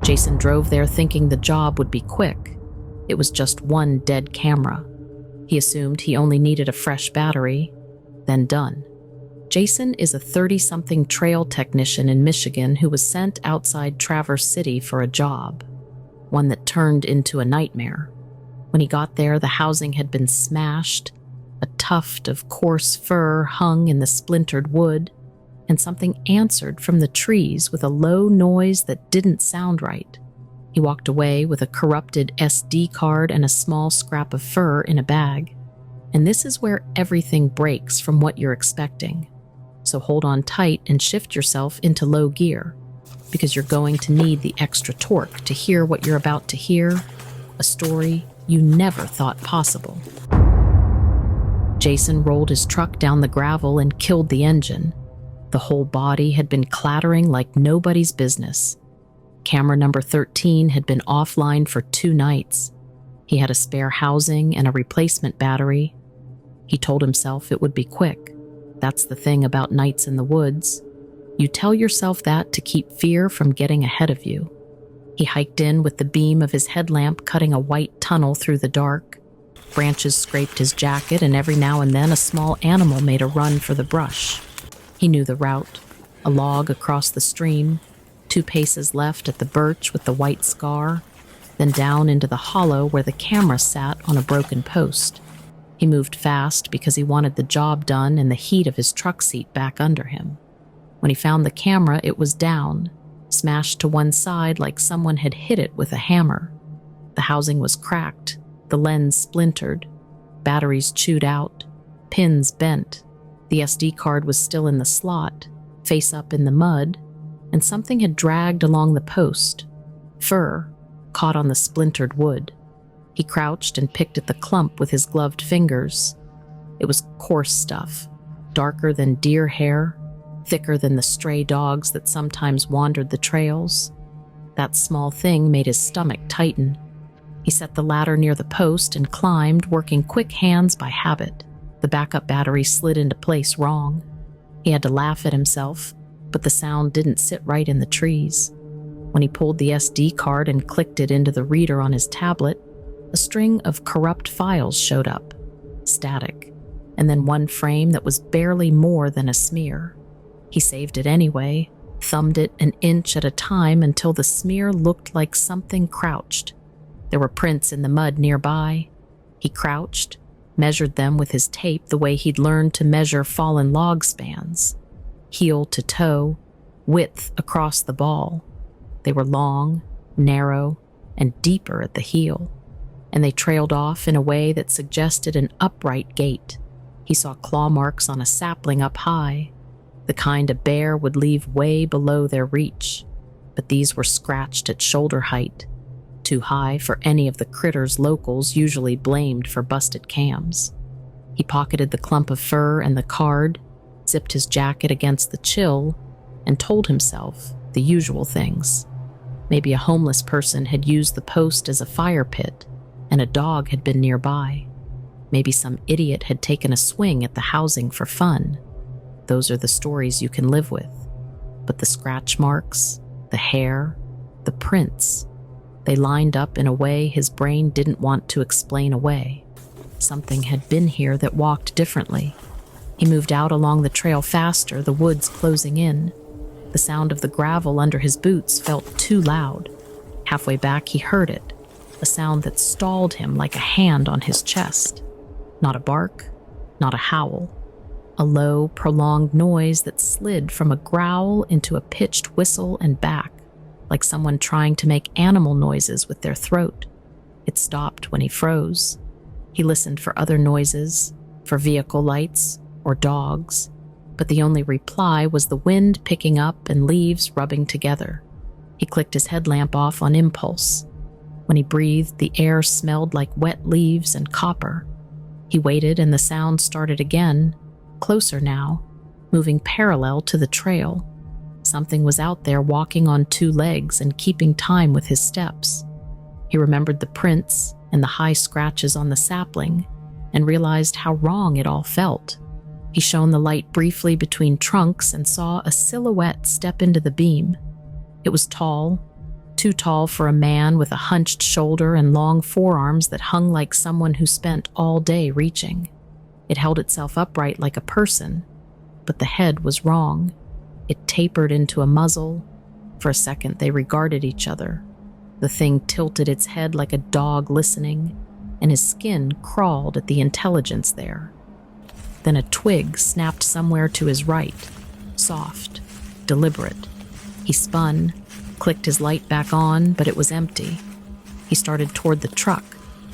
Jason drove there thinking the job would be quick. It was just one dead camera. He assumed he only needed a fresh battery, then done. Jason is a 30-something trail technician in Michigan who was sent outside Traverse City for a job, one that turned into a nightmare. When he got there, the housing had been smashed, a tuft of coarse fur hung in the splintered wood, and something answered from the trees with a low noise that didn't sound right. He walked away with a corrupted SD card and a small scrap of fur in a bag. And this is where everything breaks from what you're expecting. So hold on tight and shift yourself into low gear, because you're going to need the extra torque to hear what you're about to hear, a story you never thought possible. Jason rolled his truck down the gravel and killed the engine. The whole body had been clattering like nobody's business. Camera number 13 had been offline for 2 nights. He had a spare housing and a replacement battery. He told himself it would be quick. That's the thing about nights in the woods. You tell yourself that to keep fear from getting ahead of you. He hiked in with the beam of his headlamp cutting a white tunnel through the dark. Branches scraped his jacket, and every now and then a small animal made a run for the brush. He knew the route. A log across the stream, 2 paces left at the birch with the white scar, then down into the hollow where the camera sat on a broken post. He moved fast because he wanted the job done and the heat of his truck seat back under him. When he found the camera, it was down, smashed to one side like someone had hit it with a hammer. The housing was cracked, the lens splintered, batteries chewed out, pins bent. The SD card was still in the slot, face up in the mud, and something had dragged along the post. Fur, caught on the splintered wood. He crouched and picked at the clump with his gloved fingers. It was coarse stuff, darker than deer hair, thicker than the stray dogs that sometimes wandered the trails. That small thing made his stomach tighten. He set the ladder near the post and climbed, working quick hands by habit. The backup battery slid into place wrong. He had to laugh at himself, but the sound didn't sit right in the trees. When he pulled the SD card and clicked it into the reader on his tablet, a string of corrupt files showed up, static, and then one frame that was barely more than a smear. He saved it anyway, thumbed it an inch at a time until the smear looked like something crouched. There were prints in the mud nearby. He crouched, measured them with his tape the way he'd learned to measure fallen log spans, heel to toe, width across the ball. They were long, narrow, and deeper at the heel, and they trailed off in a way that suggested an upright gait. He saw claw marks on a sapling up high, the kind a bear would leave way below their reach, but these were scratched at shoulder height, too high for any of the critters locals usually blamed for busted cams. He pocketed the clump of fur and the card, zipped his jacket against the chill, and told himself the usual things. Maybe a homeless person had used the post as a fire pit, and a dog had been nearby. Maybe some idiot had taken a swing at the housing for fun. Those are the stories you can live with. But the scratch marks, the hair, the prints, they lined up in a way his brain didn't want to explain away. Something had been here that walked differently. He moved out along the trail faster, the woods closing in. The sound of the gravel under his boots felt too loud. Halfway back, he heard it, a sound that stalled him like a hand on his chest. Not a bark, not a howl. A low, prolonged noise that slid from a growl into a pitched whistle and back, like someone trying to make animal noises with their throat. It stopped when he froze. He listened for other noises, for vehicle lights or dogs, but the only reply was the wind picking up and leaves rubbing together. He clicked his headlamp off on impulse. When he breathed, the air smelled like wet leaves and copper. He waited and the sound started again, closer now, moving parallel to the trail. Something was out there walking on 2 legs and keeping time with his steps. He remembered the prints and the high scratches on the sapling and realized how wrong it all felt. He shone the light briefly between trunks and saw a silhouette step into the beam. It was tall, too tall for a man, with a hunched shoulder and long forearms that hung like someone who spent all day reaching. It held itself upright like a person, but the head was wrong. It tapered into a muzzle. For a second, they regarded each other. The thing tilted its head like a dog listening, and his skin crawled at the intelligence there. Then a twig snapped somewhere to his right, soft, deliberate. He spun, clicked his light back on, but it was empty. He started toward the truck,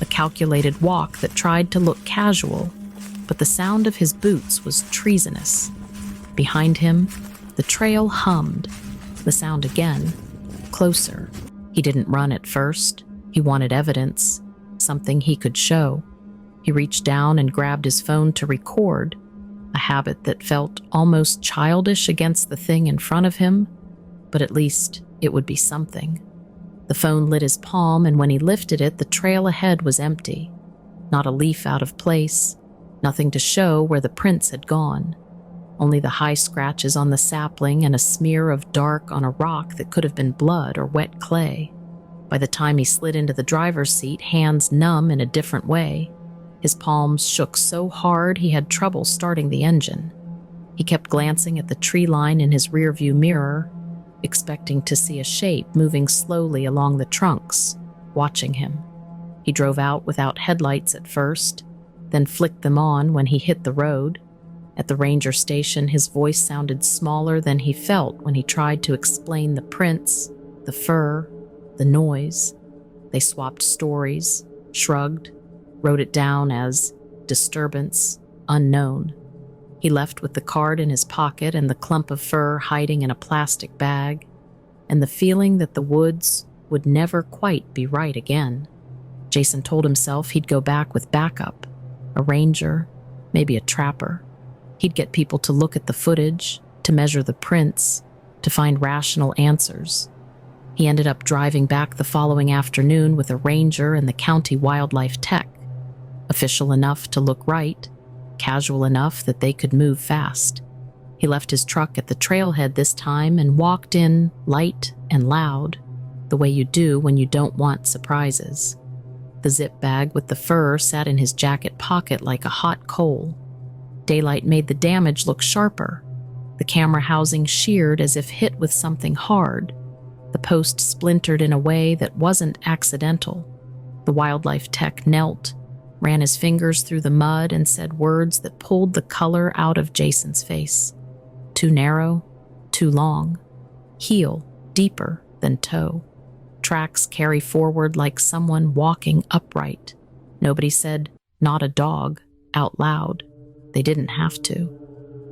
a calculated walk that tried to look casual, but the sound of his boots was treasonous. Behind him, the trail hummed. The sound again, closer. He didn't run at first. He wanted evidence, something he could show. He reached down and grabbed his phone to record, a habit that felt almost childish against the thing in front of him, but at least it would be something. The phone lit his palm, and when he lifted it, the trail ahead was empty. Not a leaf out of place, nothing to show where the prints had gone. Only the high scratches on the sapling and a smear of dark on a rock that could have been blood or wet clay. By the time he slid into the driver's seat, hands numb in a different way, his palms shook so hard he had trouble starting the engine. He kept glancing at the tree line in his rearview mirror, expecting to see a shape moving slowly along the trunks, watching him. He drove out without headlights at first, then flicked them on when he hit the road. At the ranger station, his voice sounded smaller than he felt when he tried to explain the prints, the fur, the noise. They swapped stories, shrugged, wrote it down as disturbance, unknown. He left with the card in his pocket and the clump of fur hiding in a plastic bag, and the feeling that the woods would never quite be right again. Jason told himself he'd go back with backup, a ranger, maybe a trapper. He'd get people to look at the footage, to measure the prints, to find rational answers. He ended up driving back the following afternoon with a ranger and the county wildlife tech, official enough to look right, casual enough that they could move fast. He left his truck at the trailhead this time and walked in light and loud, the way you do when you don't want surprises. The zip bag with the fur sat in his jacket pocket like a hot coal. Daylight made the damage look sharper. The camera housing sheared as if hit with something hard. The post splintered in a way that wasn't accidental. The wildlife tech knelt, ran his fingers through the mud, and said words that pulled the color out of Jason's face. Too narrow, too long. Heel deeper than toe. Tracks carry forward like someone walking upright. Nobody said, "Not a dog," out loud. They didn't have to.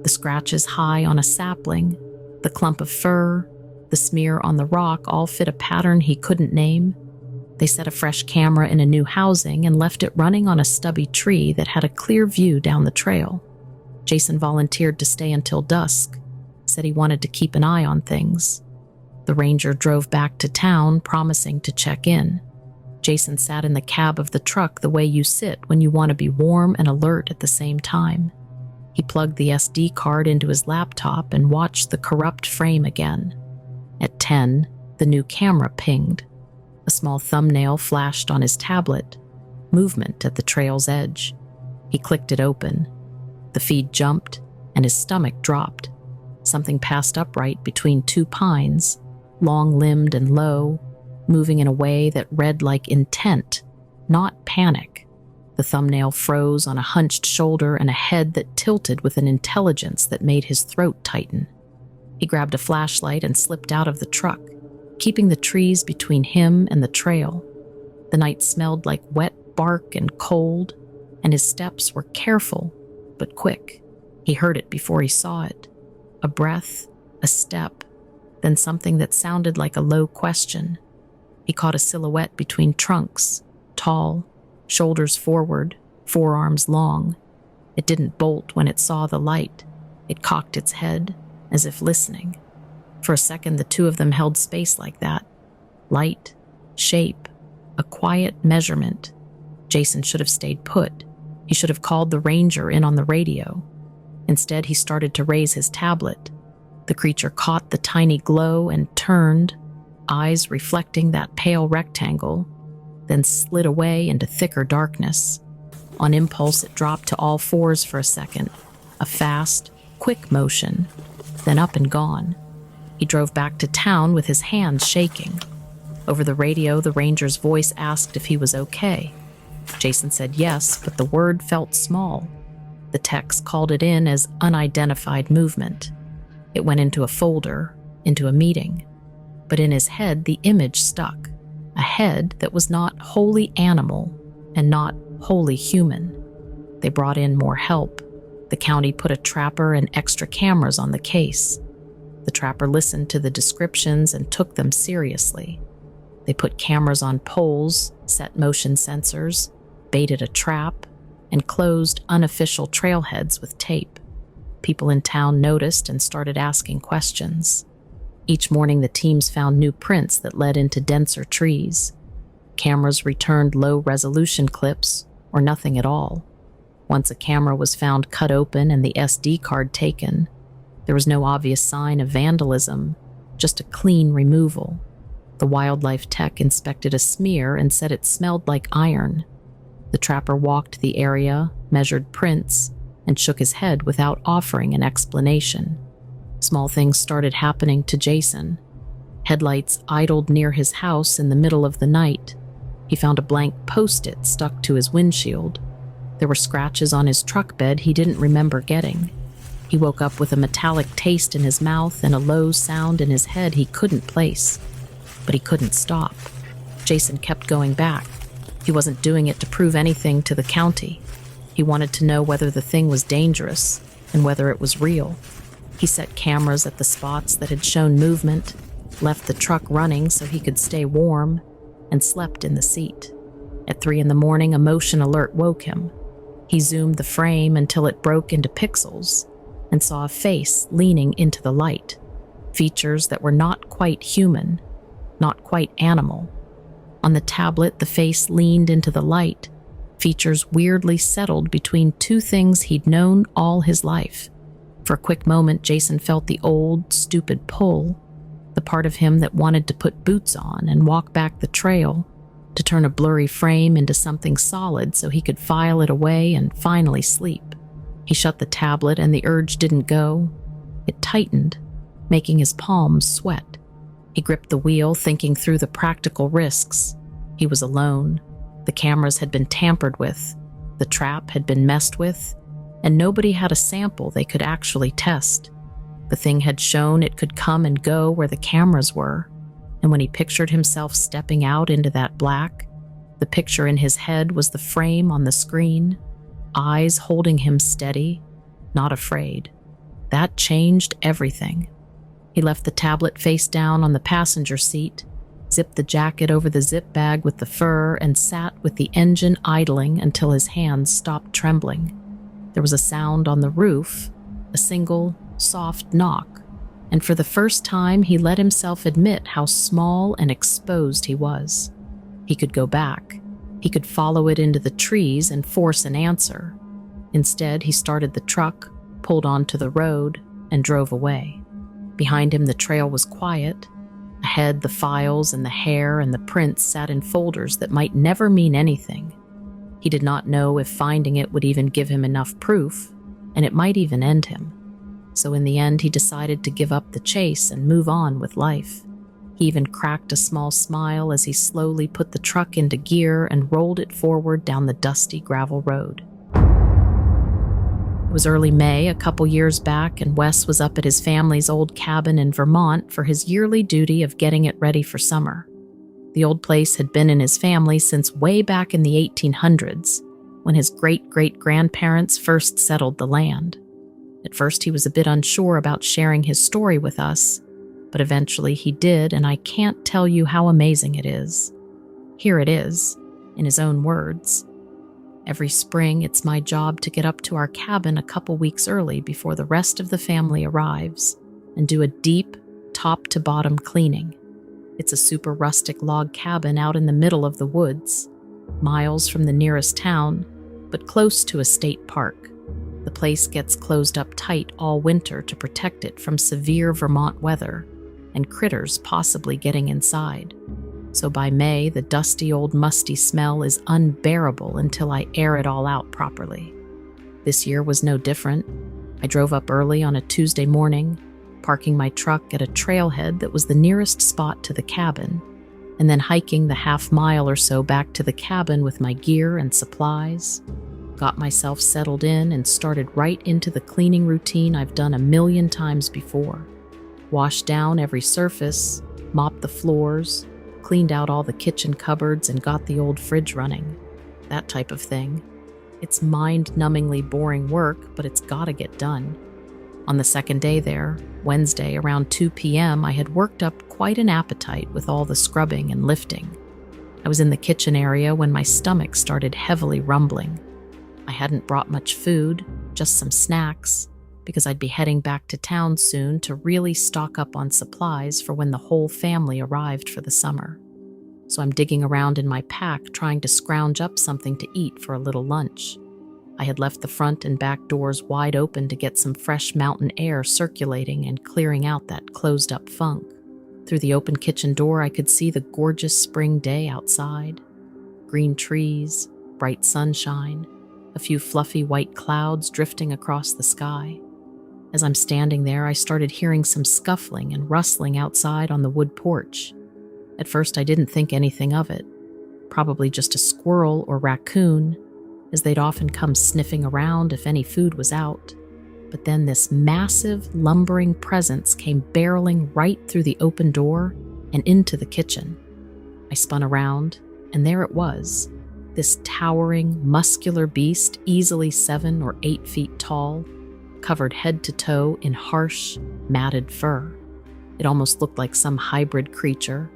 The scratches high on a sapling, the clump of fur, the smear on the rock all fit a pattern he couldn't name. They set a fresh camera in a new housing and left it running on a stubby tree that had a clear view down the trail. Jason volunteered to stay until dusk, said he wanted to keep an eye on things. The ranger drove back to town, promising to check in. Jason sat in the cab of the truck the way you sit when you want to be warm and alert at the same time. He plugged the SD card into his laptop and watched the corrupt frame again. At 10, the new camera pinged. A small thumbnail flashed on his tablet, movement at the trail's edge. He clicked it open. The feed jumped, and his stomach dropped. Something passed upright between two pines, long-limbed and low, moving in a way that read like intent, not panic. The thumbnail froze on a hunched shoulder and a head that tilted with an intelligence that made his throat tighten. He grabbed a flashlight and slipped out of the truck, keeping the trees between him and the trail. The night smelled like wet bark and cold, and his steps were careful but quick. He heard it before he saw it. A breath, a step, then something that sounded like a low question. He caught a silhouette between trunks, tall, shoulders forward, forearms long. It didn't bolt when it saw the light. It cocked its head, as if listening. For a second, the two of them held space like that. Light, shape, a quiet measurement. Jason should have stayed put. He should have called the ranger in on the radio. Instead, he started to raise his tablet. The creature caught the tiny glow and turned, eyes reflecting that pale rectangle, then slid away into thicker darkness. On impulse, it dropped to all fours for a second, a fast, quick motion, then up and gone. He drove back to town with his hands shaking. Over the radio, the ranger's voice asked if he was okay. Jason said yes, but the word felt small. The text called it in as unidentified movement. It went into a folder, into a meeting. But in his head, the image stuck. A head that was not wholly animal and not wholly human. They brought in more help. The county put a trapper and extra cameras on the case. The trapper listened to the descriptions and took them seriously. They put cameras on poles, set motion sensors, baited a trap, and closed unofficial trailheads with tape. People in town noticed and started asking questions. Each morning, the teams found new prints that led into denser trees. Cameras returned low-resolution clips, or nothing at all. Once a camera was found cut open and the SD card taken, there was no obvious sign of vandalism, just a clean removal. The wildlife tech inspected a smear and said it smelled like iron. The trapper walked the area, measured prints, and shook his head without offering an explanation. Small things started happening to Jason. Headlights idled near his house in the middle of the night. He found a blank Post-it stuck to his windshield. There were scratches on his truck bed he didn't remember getting. He woke up with a metallic taste in his mouth and a low sound in his head he couldn't place. But he couldn't stop. Jason kept going back. He wasn't doing it to prove anything to the county. He wanted to know whether the thing was dangerous and whether it was real. He set cameras at the spots that had shown movement, left the truck running so he could stay warm, and slept in the seat. At 3 a.m, a motion alert woke him. He zoomed the frame until it broke into pixels and saw a face leaning into the light. Features that were not quite human, not quite animal. On the tablet, the face leaned into the light. Features weirdly settled between two things he'd known all his life. For a quick moment, Jason felt the old, stupid pull, the part of him that wanted to put boots on and walk back the trail, to turn a blurry frame into something solid so he could file it away and finally sleep. He shut the tablet and the urge didn't go. It tightened, making his palms sweat. He gripped the wheel, thinking through the practical risks. He was alone. The cameras had been tampered with. The trap had been messed with. And nobody had a sample they could actually test. The thing had shown it could come and go where the cameras were. And when he pictured himself stepping out into that black, the picture in his head was the frame on the screen, eyes holding him steady, not afraid. That changed everything. He left the tablet face down on the passenger seat, zipped the jacket over the zip bag with the fur, and sat with the engine idling until his hands stopped trembling. There was a sound on the roof, a single, soft knock, and for the first time he let himself admit how small and exposed he was. He could go back. He could follow it into the trees and force an answer. Instead, he started the truck, pulled onto the road, and drove away. Behind him, the trail was quiet. Ahead, the files and the hair and the prints sat in folders that might never mean anything. He did not know if finding it would even give him enough proof, and it might even end him. So in the end, he decided to give up the chase and move on with life. He even cracked a small smile as he slowly put the truck into gear and rolled it forward down the dusty gravel road. It was early May, a couple years back, and Wes was up at his family's old cabin in Vermont for his yearly duty of getting it ready for summer. The old place had been in his family since way back in the 1800s, when his great-great-grandparents first settled the land. At first, he was a bit unsure about sharing his story with us, but eventually he did, and I can't tell you how amazing it is. Here it is, in his own words. Every spring, it's my job to get up to our cabin a couple weeks early before the rest of the family arrives and do a deep, top-to-bottom cleaning. It's a super rustic log cabin out in the middle of the woods, miles from the nearest town, but close to a state park. The place gets closed up tight all winter to protect it from severe Vermont weather. and critters possibly getting inside. So by May, the dusty old musty smell is unbearable until I air it all out properly. This year was no different. I drove up early on a Tuesday morning, parking my truck at a trailhead that was the nearest spot to the cabin, and then hiking the half-mile or so back to the cabin with my gear and supplies. Got myself settled in and started right into the cleaning routine I've done a million times before. Washed down every surface, mopped the floors, cleaned out all the kitchen cupboards, and got the old fridge running. That type of thing. It's mind-numbingly boring work, but it's gotta get done. On the second day there, Wednesday, around 2 p.m., I had worked up quite an appetite with all the scrubbing and lifting. I was in the kitchen area when my stomach started heavily rumbling. I hadn't brought much food, just some snacks, because I'd be heading back to town soon to really stock up on supplies for when the whole family arrived for the summer. So I'm digging around in my pack trying to scrounge up something to eat for a little lunch. I had left the front and back doors wide open to get some fresh mountain air circulating and clearing out that closed-up funk. Through the open kitchen door, I could see the gorgeous spring day outside. Green trees, bright sunshine, a few fluffy white clouds drifting across the sky. As I'm standing there, I started hearing some scuffling and rustling outside on the wood porch. At first, I didn't think anything of it. Probably just a squirrel or raccoon, as they'd often come sniffing around if any food was out. But then this massive, lumbering presence came barreling right through the open door and into the kitchen. I spun around, and there it was, this towering, muscular beast, easily 7 or 8 feet tall, covered head to toe in harsh, matted fur. It almost looked like some hybrid creature,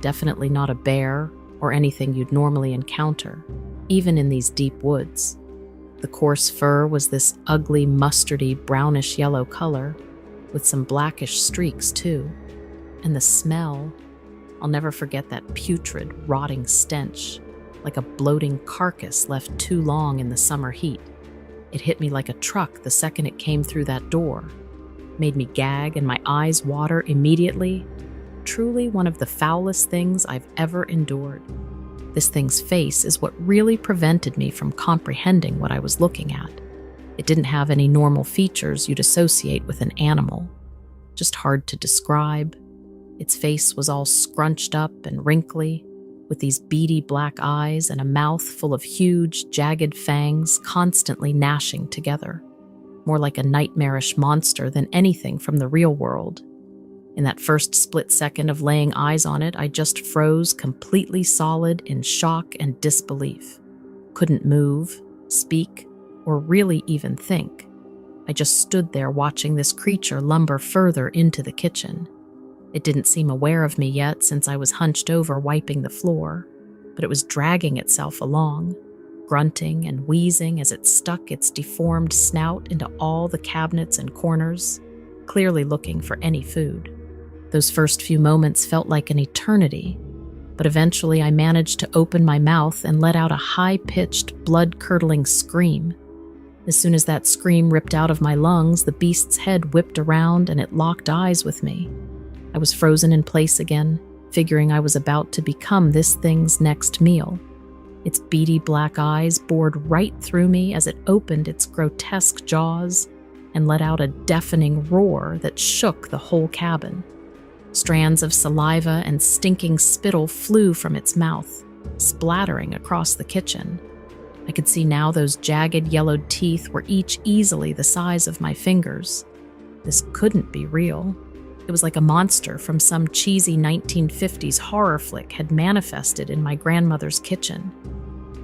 definitely not a bear or anything you'd normally encounter, even in these deep woods. The coarse fur was this ugly, mustardy, brownish-yellow color, with some blackish streaks, too. And the smell, I'll never forget that putrid, rotting stench, like a bloating carcass left too long in the summer heat. It hit me like a truck the second it came through that door, made me gag and my eyes water immediately. Truly one of the foulest things I've ever endured. This thing's face is what really prevented me from comprehending what I was looking at. It didn't have any normal features you'd associate with an animal, just hard to describe. Its face was all scrunched up and wrinkly, with these beady black eyes and a mouth full of huge, jagged fangs constantly gnashing together, more like a nightmarish monster than anything from the real world. In that first split second of laying eyes on it, I just froze completely solid in shock and disbelief. Couldn't move, speak, or really even think. I just stood there watching this creature lumber further into the kitchen. It didn't seem aware of me yet since I was hunched over wiping the floor, but it was dragging itself along, grunting and wheezing as it stuck its deformed snout into all the cabinets and corners, clearly looking for any food. Those first few moments felt like an eternity, but eventually I managed to open my mouth and let out a high-pitched, blood-curdling scream. As soon as that scream ripped out of my lungs, the beast's head whipped around and it locked eyes with me. I was frozen in place again, figuring I was about to become this thing's next meal. Its beady black eyes bored right through me as it opened its grotesque jaws and let out a deafening roar that shook the whole cabin. Strands of saliva and stinking spittle flew from its mouth, splattering across the kitchen. I could see now those jagged yellowed teeth were each easily the size of my fingers. This couldn't be real. It was like a monster from some cheesy 1950s horror flick had manifested in my grandmother's kitchen.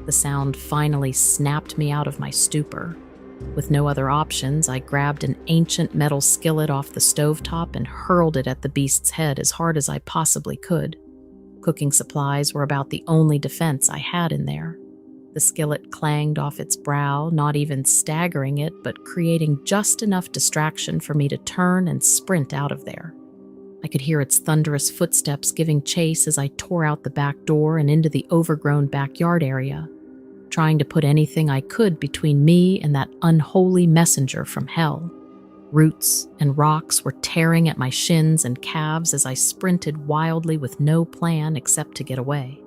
The sound finally snapped me out of my stupor. With no other options, I grabbed an ancient metal skillet off the stovetop and hurled it at the beast's head as hard as I possibly could. Cooking supplies were about the only defense I had in there. The skillet clanged off its brow, not even staggering it, but creating just enough distraction for me to turn and sprint out of there. I could hear its thunderous footsteps giving chase as I tore out the back door and into the overgrown backyard area, trying to put anything I could between me and that unholy messenger from hell. Roots and rocks were tearing at my shins and calves as I sprinted wildly with no plan except to get away.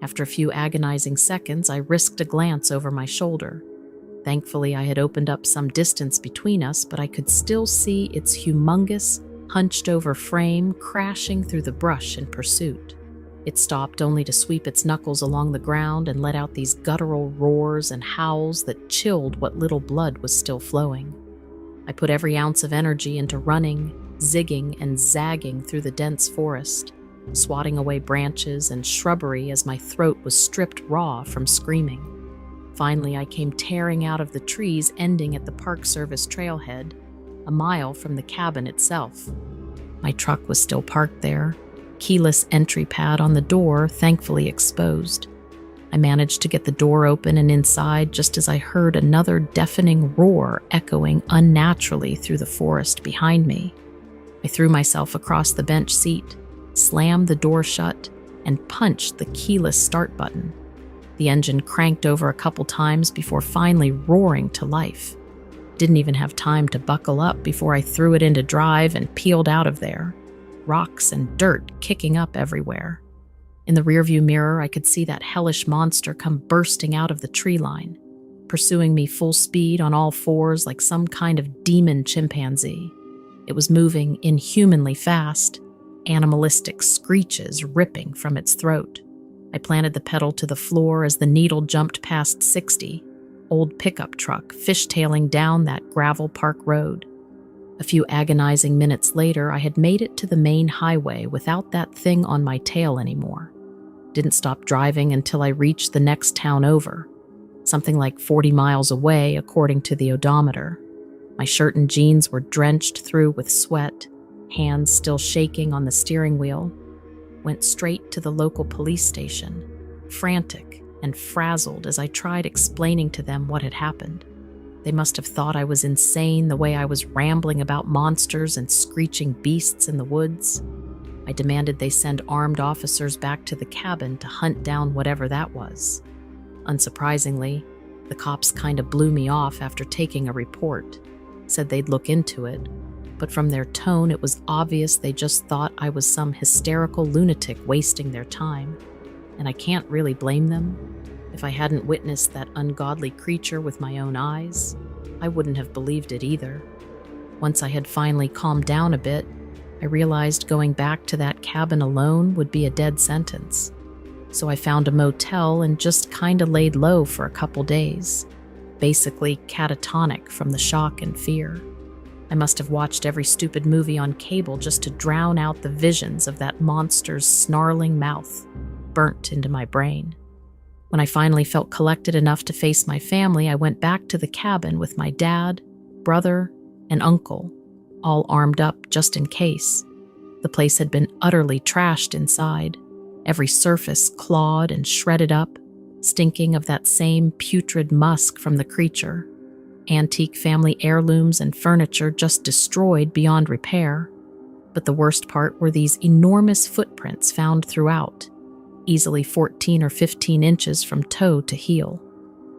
After a few agonizing seconds, I risked a glance over my shoulder. Thankfully, I had opened up some distance between us, but I could still see its humongous, hunched-over frame crashing through the brush in pursuit. It stopped only to sweep its knuckles along the ground and let out these guttural roars and howls that chilled what little blood was still flowing. I put every ounce of energy into running, zigging, and zagging through the dense forest, swatting away branches and shrubbery as my throat was stripped raw from screaming. Finally, I came tearing out of the trees, ending at the Park Service trailhead, a mile from the cabin itself. My truck was still parked there, keyless entry pad on the door thankfully exposed. I managed to get the door open and inside just as I heard another deafening roar echoing unnaturally through the forest behind me. I threw myself across the bench seat, slammed the door shut, and punched the keyless start button. The engine cranked over a couple times before finally roaring to life. Didn't even have time to buckle up before I threw it into drive and peeled out of there, rocks and dirt kicking up everywhere. In the rearview mirror, I could see that hellish monster come bursting out of the tree line, pursuing me full speed on all fours like some kind of demon chimpanzee. It was moving inhumanly fast, animalistic screeches ripping from its throat. I planted the pedal to the floor as the needle jumped past 60, old pickup truck fishtailing down that gravel park road. A few agonizing minutes later, I had made it to the main highway without that thing on my tail anymore. Didn't stop driving until I reached the next town over, something like 40 miles away according to the odometer. My shirt and jeans were drenched through with sweat, hands still shaking on the steering wheel. Went straight to the local police station, frantic and frazzled as I tried explaining to them what had happened. They must have thought I was insane the way I was rambling about monsters and screeching beasts in the woods. I demanded they send armed officers back to the cabin to hunt down whatever that was. Unsurprisingly, the cops kind of blew me off after taking a report, said they'd look into it, but from their tone it was obvious they just thought I was some hysterical lunatic wasting their time, and I can't really blame them. If I hadn't witnessed that ungodly creature with my own eyes, I wouldn't have believed it either. Once I had finally calmed down a bit, I realized going back to that cabin alone would be a dead sentence. So I found a motel and just kinda laid low for a couple days, basically catatonic from the shock and fear. I must have watched every stupid movie on cable just to drown out the visions of that monster's snarling mouth, burnt into my brain. When I finally felt collected enough to face my family, I went back to the cabin with my dad, brother, and uncle, all armed up just in case. The place had been utterly trashed inside, every surface clawed and shredded up, stinking of that same putrid musk from the creature. Antique family heirlooms and furniture just destroyed beyond repair. But the worst part were these enormous footprints found throughout, easily 14 or 15 inches from toe to heel.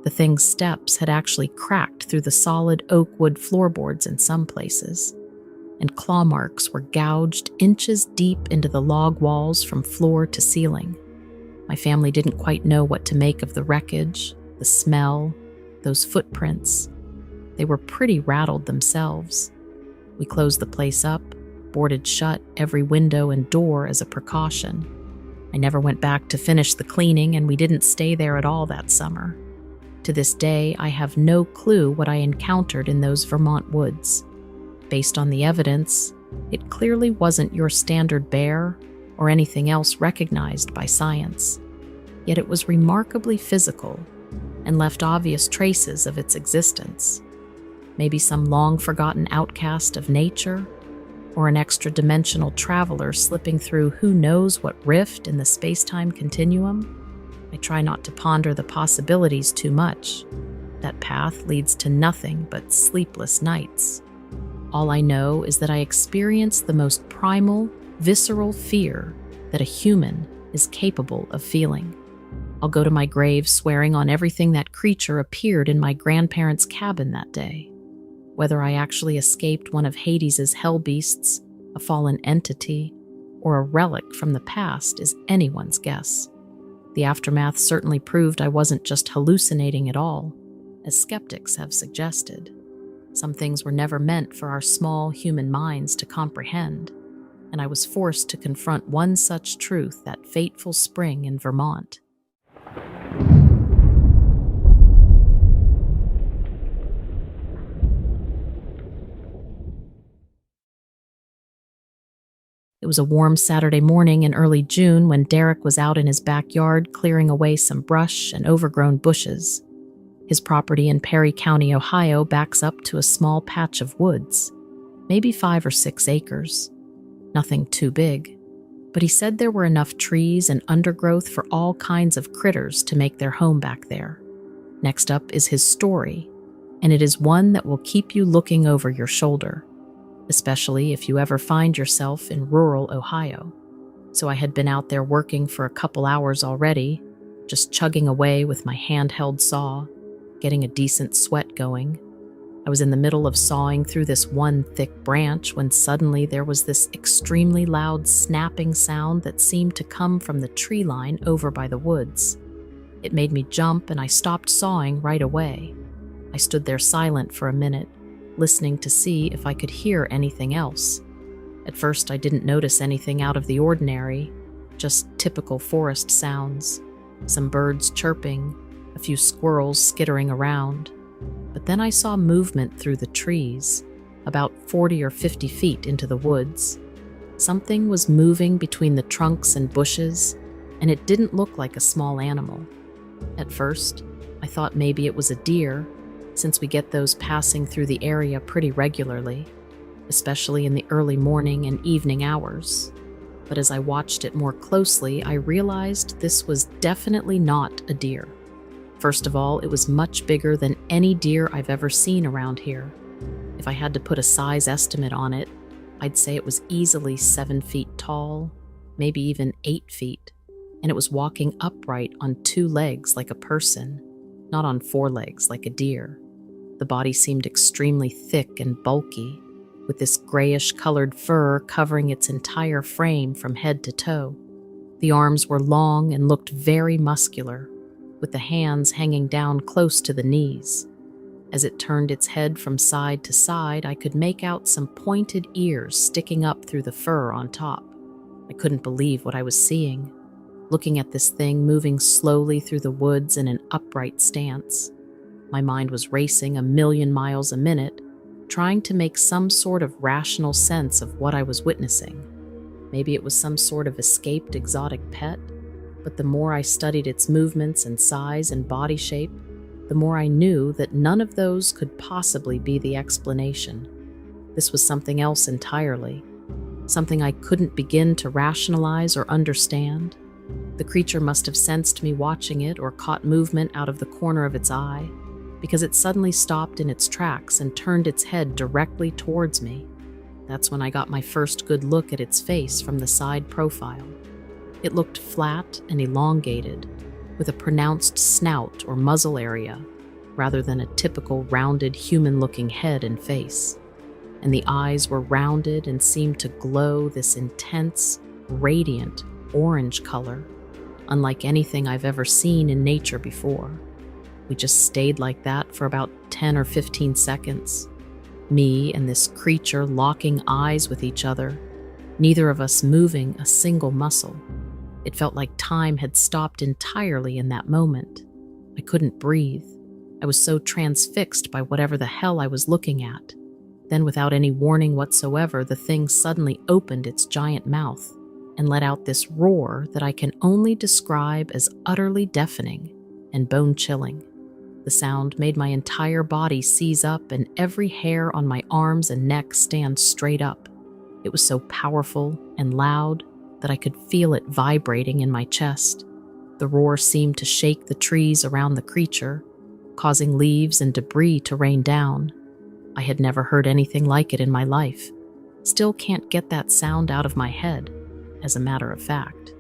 The thing's steps had actually cracked through the solid oak wood floorboards in some places, and claw marks were gouged inches deep into the log walls from floor to ceiling. My family didn't quite know what to make of the wreckage, the smell, those footprints. They were pretty rattled themselves. We closed the place up, boarded shut every window and door as a precaution. I never went back to finish the cleaning, and we didn't stay there at all that summer. To this day, I have no clue what I encountered in those Vermont woods. Based on the evidence, it clearly wasn't your standard bear or anything else recognized by science. Yet it was remarkably physical and left obvious traces of its existence. Maybe some long-forgotten outcast of nature, or an extra-dimensional traveler slipping through who knows what rift in the space-time continuum? I try not to ponder the possibilities too much. That path leads to nothing but sleepless nights. All I know is that I experienced the most primal, visceral fear that a human is capable of feeling. I'll go to my grave swearing on everything that creature appeared in my grandparents' cabin that day. Whether I actually escaped one of Hades's hell beasts, a fallen entity, or a relic from the past is anyone's guess. The aftermath certainly proved I wasn't just hallucinating at all, as skeptics have suggested. Some things were never meant for our small human minds to comprehend, and I was forced to confront one such truth that fateful spring in Vermont. It was a warm Saturday morning in early June when Derek was out in his backyard clearing away some brush and overgrown bushes. His property in Perry County, Ohio, backs up to a small patch of woods, maybe 5 or 6 acres. Nothing too big, but he said there were enough trees and undergrowth for all kinds of critters to make their home back there. Next up is his story, and it is one that will keep you looking over your shoulder, especially if you ever find yourself in rural Ohio. So I had been out there working for a couple hours already, just chugging away with my handheld saw, getting a decent sweat going. I was in the middle of sawing through this one thick branch when suddenly there was this extremely loud snapping sound that seemed to come from the tree line over by the woods. It made me jump and I stopped sawing right away. I stood there silent for a minute, listening to see if I could hear anything else. At first, I didn't notice anything out of the ordinary, just typical forest sounds, some birds chirping, a few squirrels skittering around. But then I saw movement through the trees, about 40 or 50 feet into the woods. Something was moving between the trunks and bushes, and it didn't look like a small animal. At first, I thought maybe it was a deer, since we get those passing through the area pretty regularly, especially in the early morning and evening hours. But as I watched it more closely, I realized this was definitely not a deer. First of all, it was much bigger than any deer I've ever seen around here. If I had to put a size estimate on it, I'd say it was easily 7 feet tall, maybe even 8 feet, and it was walking upright on 2 legs like a person, not on 4 legs like a deer. The body seemed extremely thick and bulky, with this grayish-colored fur covering its entire frame from head to toe. The arms were long and looked very muscular, with the hands hanging down close to the knees. As it turned its head from side to side, I could make out some pointed ears sticking up through the fur on top. I couldn't believe what I was seeing, looking at this thing moving slowly through the woods in an upright stance. My mind was racing 1,000,000 miles a minute, trying to make some sort of rational sense of what I was witnessing. Maybe it was some sort of escaped exotic pet, but the more I studied its movements and size and body shape, the more I knew that none of those could possibly be the explanation. This was something else entirely, something I couldn't begin to rationalize or understand. The creature must have sensed me watching it or caught movement out of the corner of its eye, because it suddenly stopped in its tracks and turned its head directly towards me. That's when I got my first good look at its face from the side profile. It looked flat and elongated, with a pronounced snout or muzzle area, rather than a typical rounded human-looking head and face. And the eyes were rounded and seemed to glow this intense, radiant orange color, unlike anything I've ever seen in nature before. We just stayed like that for about 10 or 15 seconds, me and this creature locking eyes with each other, neither of us moving a single muscle. It felt like time had stopped entirely in that moment. I couldn't breathe. I was so transfixed by whatever the hell I was looking at. Then, without any warning whatsoever, the thing suddenly opened its giant mouth and let out this roar that I can only describe as utterly deafening and bone-chilling. The sound made my entire body seize up and every hair on my arms and neck stand straight up. It was so powerful and loud that I could feel it vibrating in my chest. The roar seemed to shake the trees around the creature, causing leaves and debris to rain down. I had never heard anything like it in my life. Still can't get that sound out of my head, as a matter of fact.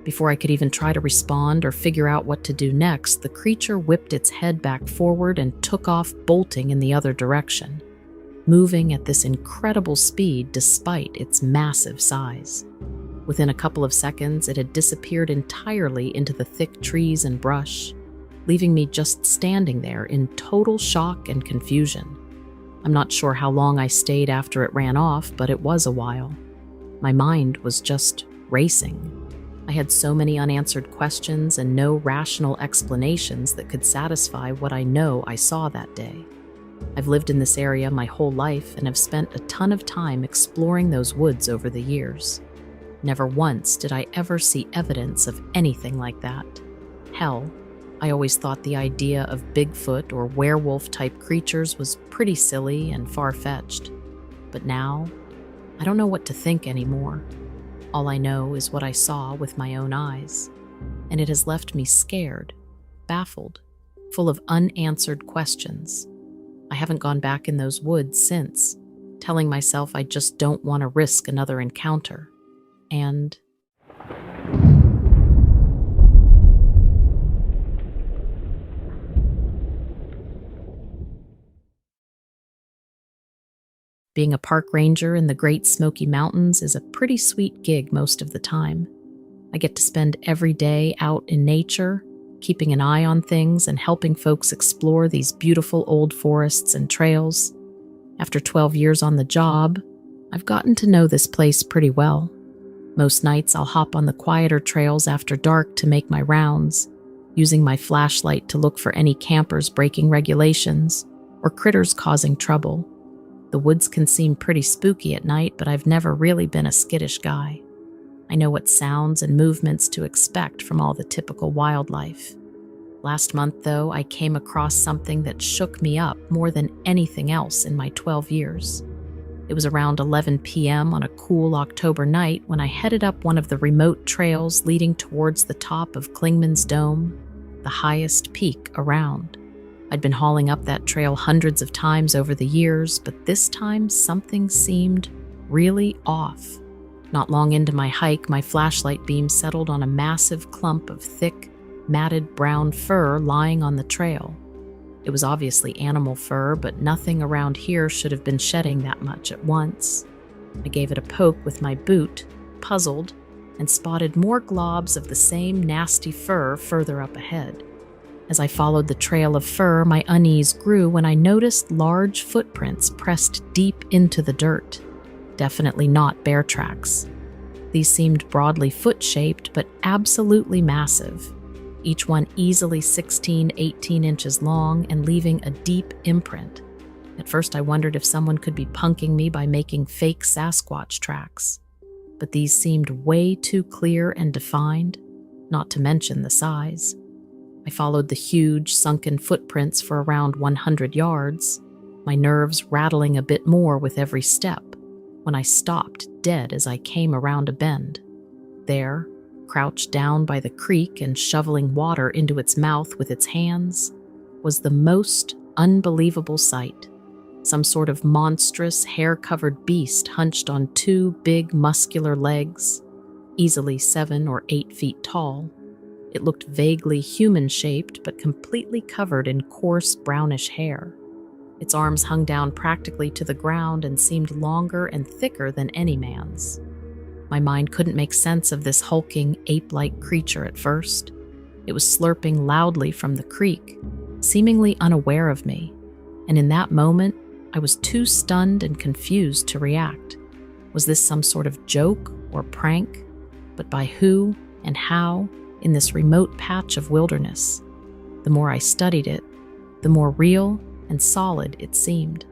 Before I could even try to respond or figure out what to do next, the creature whipped its head back forward and took off bolting in the other direction. moving at this incredible speed despite its massive size. Within a couple of seconds, it had disappeared entirely into the thick trees and brush, leaving me just standing there in total shock and confusion. I'm not sure how long I stayed after it ran off, but it was a while. My mind was just racing. I had so many unanswered questions and no rational explanations that could satisfy what I know I saw that day. I've lived in this area my whole life and have spent a ton of time exploring those woods over the years. Never once did I ever see evidence of anything like that. Hell, I always thought the idea of Bigfoot or werewolf-type creatures was pretty silly and far-fetched. But now, I don't know what to think anymore. All I know is what I saw with my own eyes, and it has left me scared, baffled, full of unanswered questions. I haven't gone back in those woods since, telling myself I just don't want to risk another encounter. And being a park ranger in the Great Smoky Mountains is a pretty sweet gig most of the time. I get to spend every day out in nature, keeping an eye on things and helping folks explore these beautiful old forests and trails. After 12 years on the job, I've gotten to know this place pretty well. Most nights I'll hop on the quieter trails after dark to make my rounds, using my flashlight to look for any campers breaking regulations or critters causing trouble. The woods can seem pretty spooky at night, but I've never really been a skittish guy. I know what sounds and movements to expect from all the typical wildlife. Last month, though, I came across something that shook me up more than anything else in my 12 years. It was around 11 p.m. on a cool October night when I headed up one of the remote trails leading towards the top of Klingman's Dome, the highest peak around. I'd been hauling up that trail hundreds of times over the years, but this time something seemed really off. Not long into my hike, my flashlight beam settled on a massive clump of thick, matted brown fur lying on the trail. It was obviously animal fur, but nothing around here should have been shedding that much at once. I gave it a poke with my boot, puzzled, and spotted more globs of the same nasty fur further up ahead. As I followed the trail of fur, my unease grew when I noticed large footprints pressed deep into the dirt. Definitely not bear tracks. These seemed broadly foot-shaped, but absolutely massive, each one easily 16-18 inches long and leaving a deep imprint. At first I wondered if someone could be punking me by making fake Sasquatch tracks. But these seemed way too clear and defined, not to mention the size. I followed the huge, sunken footprints for around 100 yards, my nerves rattling a bit more with every step, when I stopped dead as I came around a bend. There, crouched down by the creek and shoveling water into its mouth with its hands, was the most unbelievable sight. Some sort of monstrous, hair-covered beast hunched on two big, muscular legs, easily 7 or 8 feet tall. It looked vaguely human-shaped, but completely covered in coarse, brownish hair. Its arms hung down practically to the ground and seemed longer and thicker than any man's. My mind couldn't make sense of this hulking, ape-like creature at first. It was slurping loudly from the creek, seemingly unaware of me, and in that moment, I was too stunned and confused to react. Was this some sort of joke or prank? But by who and how in this remote patch of wilderness? The more I studied it, the more real and solid it seemed.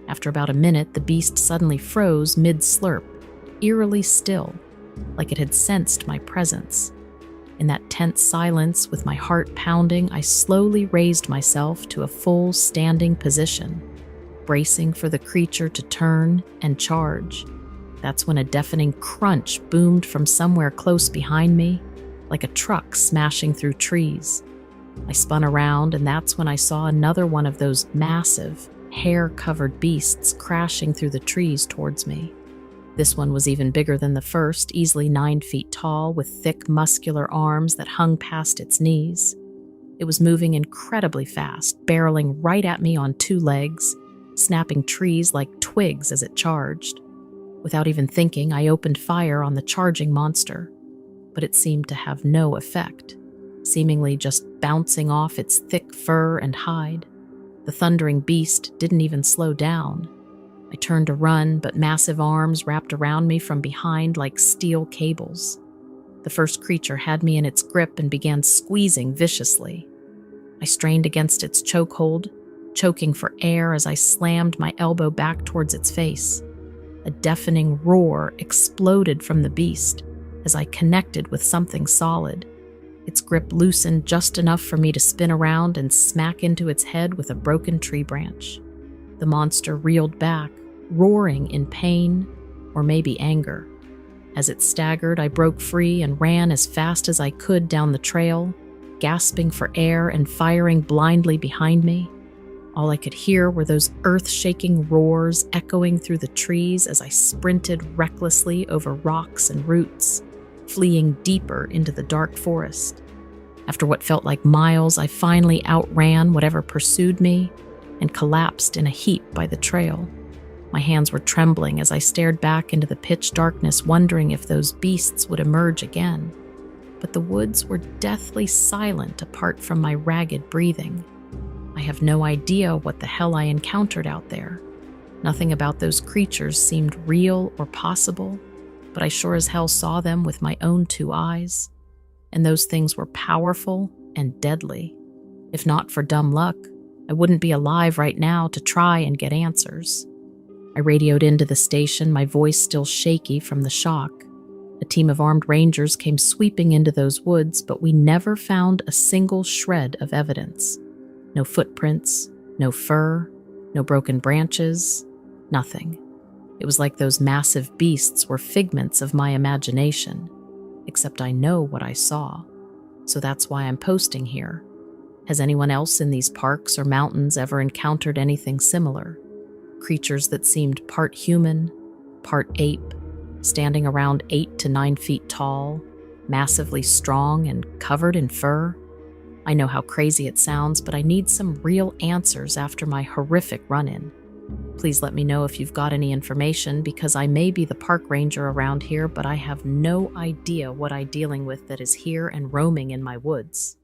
After about a minute, the beast suddenly froze mid-slurp, eerily still, like it had sensed my presence. In that tense silence, with my heart pounding, I slowly raised myself to a full standing position, bracing for the creature to turn and charge. That's when a deafening crunch boomed from somewhere close behind me, like a truck smashing through trees. I spun around, and that's when I saw another one of those massive, hair-covered beasts crashing through the trees towards me. This one was even bigger than the first, easily 9 feet tall, with thick, muscular arms that hung past its knees. It was moving incredibly fast, barreling right at me on 2 legs, snapping trees like twigs as it charged. Without even thinking, I opened fire on the charging monster, but it seemed to have no effect, seemingly just bouncing off its thick fur and hide. The thundering beast didn't even slow down. I turned to run, but massive arms wrapped around me from behind like steel cables. The first creature had me in its grip and began squeezing viciously. I strained against its chokehold, choking for air as I slammed my elbow back towards its face. A deafening roar exploded from the beast as I connected with something solid. Its grip loosened just enough for me to spin around and smack into its head with a broken tree branch. The monster reeled back, roaring in pain or maybe anger. As it staggered, I broke free and ran as fast as I could down the trail, gasping for air and firing blindly behind me. All I could hear were those earth-shaking roars echoing through the trees as I sprinted recklessly over rocks and roots, fleeing deeper into the dark forest. After what felt like miles, I finally outran whatever pursued me and collapsed in a heap by the trail. My hands were trembling as I stared back into the pitch darkness, wondering if those beasts would emerge again. But the woods were deathly silent apart from my ragged breathing. I have no idea what the hell I encountered out there. Nothing about those creatures seemed real or possible, but I sure as hell saw them with my own 2 eyes. And those things were powerful and deadly. If not for dumb luck, I wouldn't be alive right now to try and get answers. I radioed into the station, my voice still shaky from the shock. A team of armed rangers came sweeping into those woods, but we never found a single shred of evidence. No footprints, no fur, no broken branches, nothing. It was like those massive beasts were figments of my imagination, except I know what I saw, so that's why I'm posting here. Has anyone else in these parks or mountains ever encountered anything similar? Creatures that seemed part human, part ape, standing around 8 to 9 feet tall, massively strong and covered in fur? I know how crazy it sounds, but I need some real answers after my horrific run-in. Please let me know if you've got any information, because I may be the park ranger around here, but I have no idea what I'm dealing with that is here and roaming in my woods.